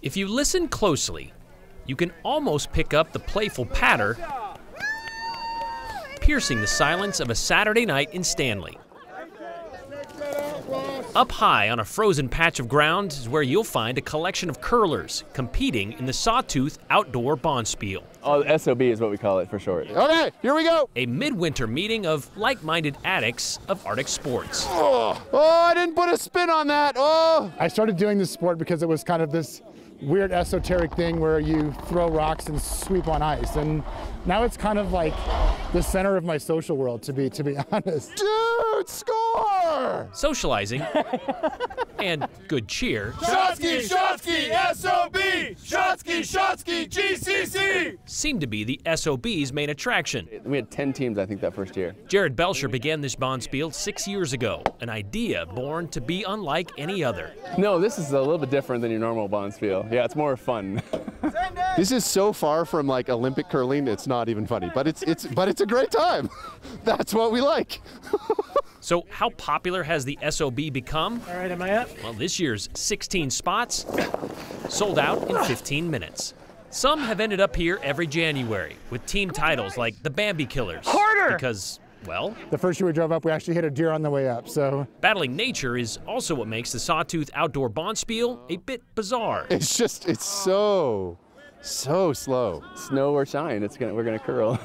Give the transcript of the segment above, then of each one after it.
If you listen closely, you can almost pick up the playful patter piercing the silence of a Saturday night in Stanley. Up high on a frozen patch of ground is where you'll find a collection of curlers competing in the Sawtooth Outdoor Bonspiel. Oh, SOB is what we call it for short. Okay, here we go. A midwinter meeting of like-minded addicts of Arctic sports. Oh, I didn't put a spin on that. Oh! I started doing this sport because it was kind of this weird esoteric thing where you throw rocks and sweep on ice, and now it's kind of like the center of my social world, to be honest. Dude, score! Socializing and good cheer Shotsky, Shotsky, SOB! Shotsky, Shotsky, GCC! seem to be the SOB's main attraction. We had 10 teams, I think, that first year. Jared Belcher began this Bonspiel 6 years ago, an idea born to be unlike any other. No, this is a little bit different than your normal Bonspiel. Yeah, it's more fun. This is so far from like Olympic curling, it's not even funny, but it's a great time. That's what we like. So how popular has the SOB become? All right, am I up? Well, this year's 16 spots sold out in 15 minutes. Some have ended up here every January with team titles like the Bambi Killers. Harder! Because, well, The first year we drove up, we actually hit a deer on the way up, so. battling nature is also what makes the Sawtooth Outdoor Bonspiel a bit bizarre. It's so slow. Snow or shine, we're gonna curl.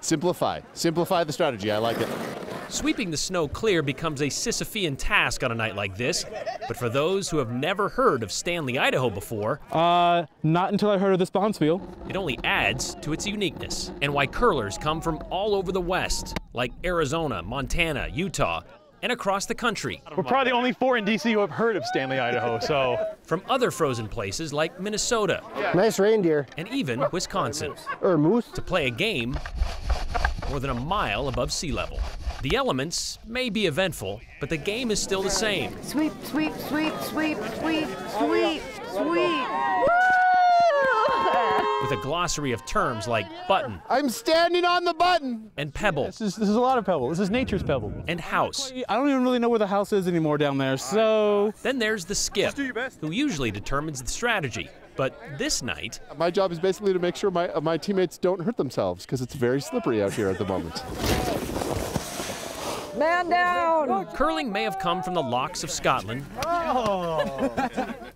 Simplify the strategy, I like it. Sweeping the snow clear becomes a Sisyphean task on a night like this, but for those who have never heard of Stanley, Idaho before, Not until I heard of this Bonspiel. it only adds to its uniqueness, and why curlers come from all over the West, like Arizona, Montana, Utah, and across the country. We're probably the only 4 in DC who have heard of Stanley, Idaho, so. From other frozen places like Minnesota Nice reindeer. and even Wisconsin, Or moose. to play a game more than a mile above sea level. The elements may be eventful, but the game is still the same. Sweep, sweep, sweep, sweep, sweep, sweep, sweep. With a glossary of terms like button I'm standing on the button. and pebble This is a lot of pebble. This is nature's pebble. and house. I don't even really know where the house is anymore down there, so. Then there's the skip, who usually determines the strategy. But this night, My job is basically to make sure my teammates don't hurt themselves because it's very slippery out here at the moment. Man down! curling may have come from the lochs of Scotland,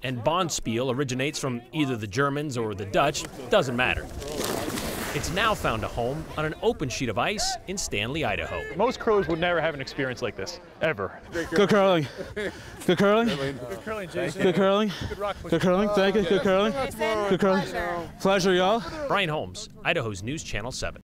and Bonspiel originates from either the Germans or the Dutch, doesn't matter. It's now found a home on an open sheet of ice in Stanley, Idaho. Most crows would never have an experience like this, ever. Good curling. Good curling. Good curling, Jason. Good curling. Good curling. Thank you. Good curling. Good curling. Pleasure, y'all. Brian Holmes, Idaho's News Channel 7.